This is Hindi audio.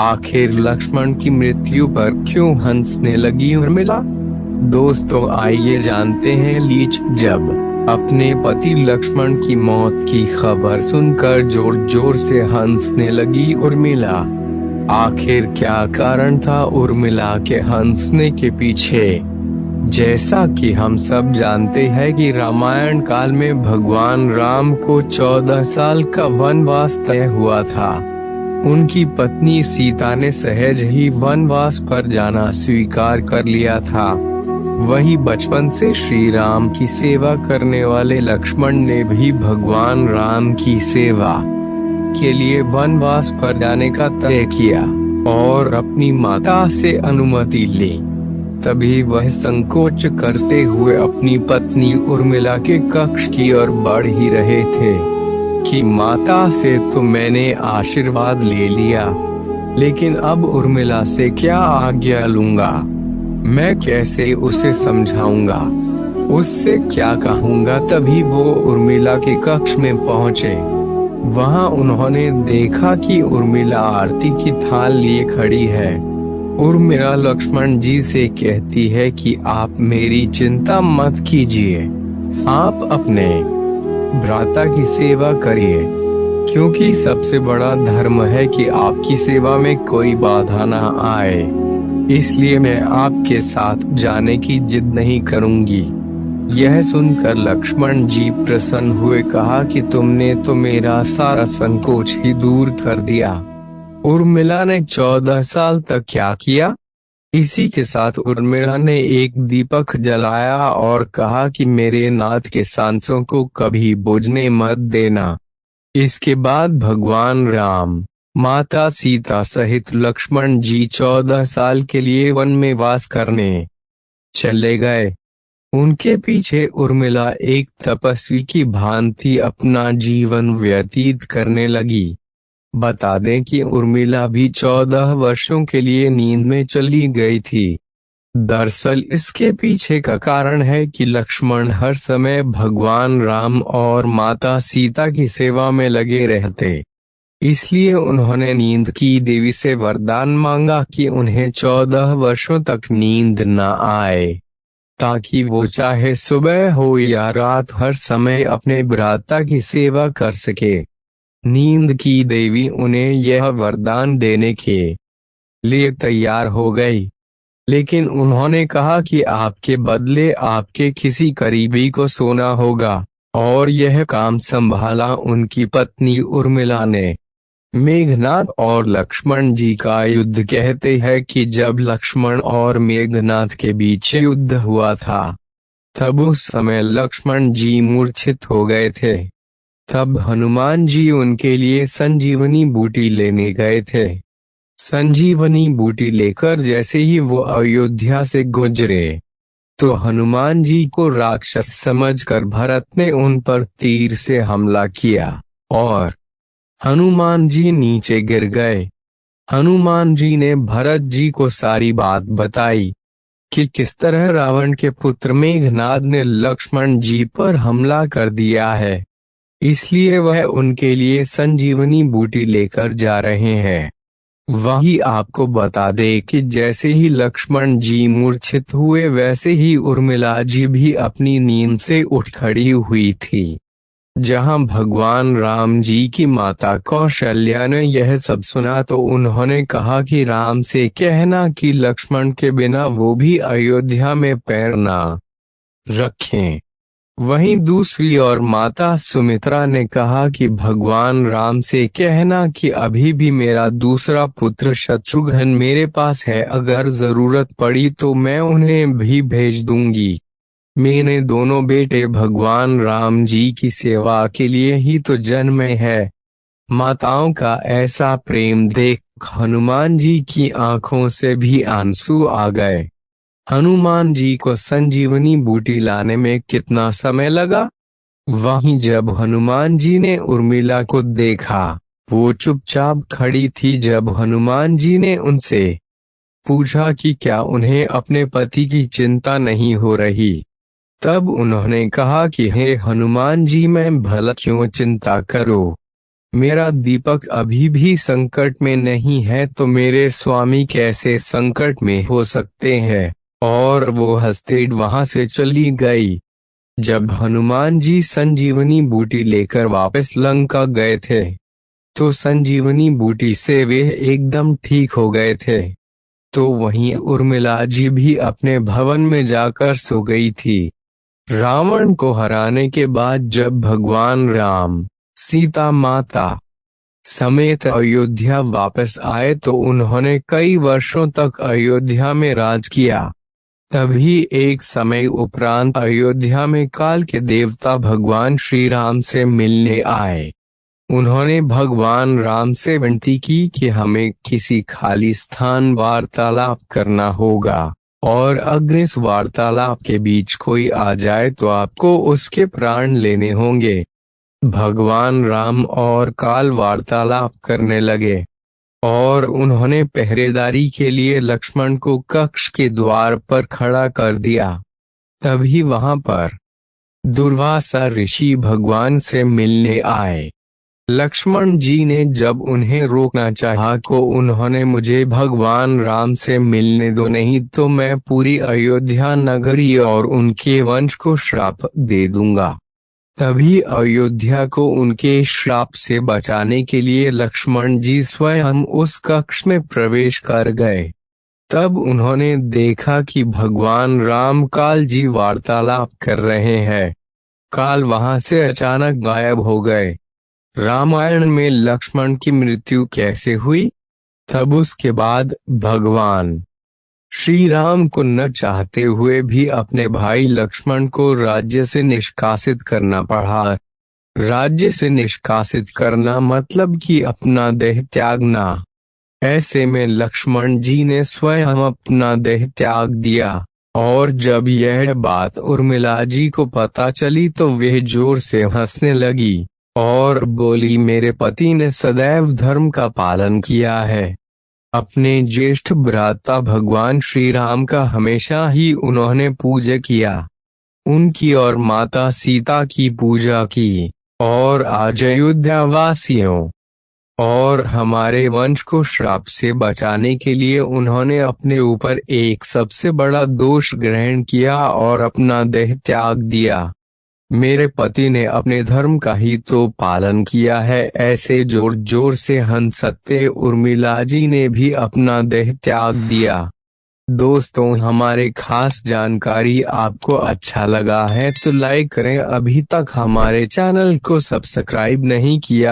आखिर लक्ष्मण की मृत्यु पर क्यों हंसने लगी उर्मिला? दोस्तों आइए जानते हैं लीच। जब अपने पति लक्ष्मण की मौत की खबर सुनकर जोर जोर से हंसने लगी उर्मिला। आखिर क्या कारण था उर्मिला के हंसने के पीछे? जैसा कि हम सब जानते हैं कि रामायण काल में भगवान राम को 14 साल का वनवास तय हुआ था। उनकी पत्नी सीता ने सहज ही वनवास पर जाना स्वीकार कर लिया था। वही बचपन से श्री राम की सेवा करने वाले लक्ष्मण ने भी भगवान राम की सेवा के लिए वनवास पर जाने का तय किया और अपनी माता से अनुमति ली। तभी वह संकोच करते हुए अपनी पत्नी उर्मिला के कक्ष की ओर बढ़ ही रहे थे कि माता से तो मैंने आशीर्वाद ले लिया, लेकिन अब उर्मिला से क्या आज्ञा लूंगा? मैं कैसे उसे समझाऊंगा, उससे क्या कहूंगा? तभी वो उर्मिला के कक्ष में पहुँचे। वहां उन्होंने देखा कि उर्मिला आरती की थाल लिए खड़ी है। उर्मिला लक्ष्मण जी से कहती है कि आप मेरी चिंता मत कीजिए, आप अपने भ्राता की सेवा करिए, क्योंकि सबसे बड़ा धर्म है कि आपकी सेवा में कोई बाधा ना आए। इसलिए मैं आपके साथ जाने की जिद नहीं करूंगी। यह सुनकर लक्ष्मण जी प्रसन्न हुए, कहा कि तुमने तो मेरा सारा संकोच ही दूर कर दिया। उर्मिला ने 14 साल तक क्या किया? इसी के साथ उर्मिला ने एक दीपक जलाया और कहा कि मेरे नाथ के सांसों को कभी बुझने मत देना। इसके बाद भगवान राम, माता सीता सहित लक्ष्मण जी 14 साल के लिए वन में वास करने चले गए। उनके पीछे उर्मिला एक तपस्वी की भांति अपना जीवन व्यतीत करने लगी। बता दें कि उर्मिला भी 14 वर्षों के लिए नींद में चली गई थी। दरअसल इसके पीछे का कारण है कि लक्ष्मण हर समय भगवान राम और माता सीता की सेवा में लगे रहते। इसलिए उन्होंने नींद की देवी से वरदान मांगा कि उन्हें 14 वर्षों तक नींद न आए, ताकि वो चाहे सुबह हो या रात हर समय अपने भ्राता की सेवा कर सके। नींद की देवी उन्हें यह वरदान देने के लिए तैयार हो गई, लेकिन उन्होंने कहा कि आपके बदले आपके किसी करीबी को सोना होगा, और यह काम संभाला उनकी पत्नी उर्मिला ने। मेघनाद और लक्ष्मण जी का युद्ध कहते हैं कि जब लक्ष्मण और मेघनाद के बीच युद्ध हुआ था, तब उस समय लक्ष्मण जी मूर्छित हो गए थे। तब हनुमान जी उनके लिए संजीवनी बूटी लेने गए थे। संजीवनी बूटी लेकर जैसे ही वो अयोध्या से गुजरे, तो हनुमान जी को राक्षस समझकर भरत ने उन पर तीर से हमला किया और हनुमान जी नीचे गिर गए। हनुमान जी ने भरत जी को सारी बात बताई कि किस तरह रावण के पुत्र मेघनाद ने लक्ष्मण जी पर हमला कर दिया है, इसलिए वह उनके लिए संजीवनी बूटी लेकर जा रहे हैं। वही आपको बता दे कि जैसे ही लक्ष्मण जी मूर्छित हुए, वैसे ही उर्मिला जी भी अपनी नींद से उठ खड़ी हुई थी। जहां भगवान राम जी की माता कौशल्या ने यह सब सुना, तो उन्होंने कहा कि राम से कहना कि लक्ष्मण के बिना वो भी अयोध्या में पैर ना रखें। वहीं दूसरी ओर माता सुमित्रा ने कहा कि भगवान राम से कहना कि अभी भी मेरा दूसरा पुत्र शत्रुघ्न मेरे पास है, अगर जरूरत पड़ी तो मैं उन्हें भी भेज दूंगी। मेरे दोनों बेटे भगवान राम जी की सेवा के लिए ही तो जन्मे हैं। माताओं का ऐसा प्रेम देख हनुमान जी की आंखों से भी आंसू आ गए। हनुमान जी को संजीवनी बूटी लाने में कितना समय लगा? वहीं जब हनुमान जी ने उर्मिला को देखा, वो चुपचाप खड़ी थी। जब हनुमान जी ने उनसे पूछा कि क्या उन्हें अपने पति की चिंता नहीं हो रही, तब उन्होंने कहा कि हे हनुमान जी, मैं भला क्यों चिंता करूं? मेरा दीपक अभी भी संकट में नहीं है तो मेरे स्वामी कैसे संकट में हो सकते हैं। और वो हंसते वहां से चली गई। जब हनुमान जी संजीवनी बूटी लेकर वापस लंका गए थे तो संजीवनी बूटी से वे एकदम ठीक हो गए थे। तो वहीं उर्मिला जी भी अपने भवन में जाकर सो गई थी। रावण को हराने के बाद जब भगवान राम सीता माता समेत अयोध्या वापस आए तो उन्होंने कई वर्षों तक अयोध्या में राज किया। तभी एक समय उपरांत अयोध्या में काल के देवता भगवान श्री राम से मिलने आए। उन्होंने भगवान राम से विनती की कि हमें किसी खाली स्थान वार्तालाप करना होगा और अगर इस वार्तालाप के बीच कोई आ जाए तो आपको उसके प्राण लेने होंगे। भगवान राम और काल वार्तालाप करने लगे और उन्होंने पहरेदारी के लिए लक्ष्मण को कक्ष के द्वार पर खड़ा कर दिया। तभी वहां पर दुर्वासा ऋषि भगवान से मिलने आए। लक्ष्मण जी ने जब उन्हें रोकना चाहा तो उन्होंने मुझे भगवान राम से मिलने दो, नहीं तो मैं पूरी अयोध्या नगरी और उनके वंश को श्राप दे दूंगा। तभी अयोध्या को उनके श्राप से बचाने के लिए लक्ष्मण जी स्वयं उस कक्ष में प्रवेश कर गए। तब उन्होंने देखा कि भगवान राम काल जी वार्तालाप कर रहे हैं। काल वहां से अचानक गायब हो गए। रामायण में लक्ष्मण की मृत्यु कैसे हुई? तब उसके बाद भगवान श्री राम को न चाहते हुए भी अपने भाई लक्ष्मण को राज्य से निष्कासित करना पड़ा। राज्य से निष्कासित करना मतलब कि अपना देह त्यागना। ऐसे में लक्ष्मण जी ने स्वयं अपना देह त्याग दिया। और जब यह बात उर्मिला जी को पता चली तो वे जोर से हंसने लगी और बोली, मेरे पति ने सदैव धर्म का पालन किया है। अपने ज्येष्ठ भ्राता भगवान श्री राम का हमेशा ही उन्होंने पूजा किया। उनकी और माता सीता की पूजा की और आज अयोध्या वासियों और हमारे वंश को श्राप से बचाने के लिए उन्होंने अपने ऊपर एक सबसे बड़ा दोष ग्रहण किया और अपना देह त्याग दिया। मेरे पति ने अपने धर्म का ही तो पालन किया है। ऐसे जोर जोर से हंसते उर्मिला जी ने भी अपना देह त्याग दिया। दोस्तों, हमारे खास जानकारी आपको अच्छा लगा है तो लाइक करें। अभी तक हमारे चैनल को सब्सक्राइब नहीं किया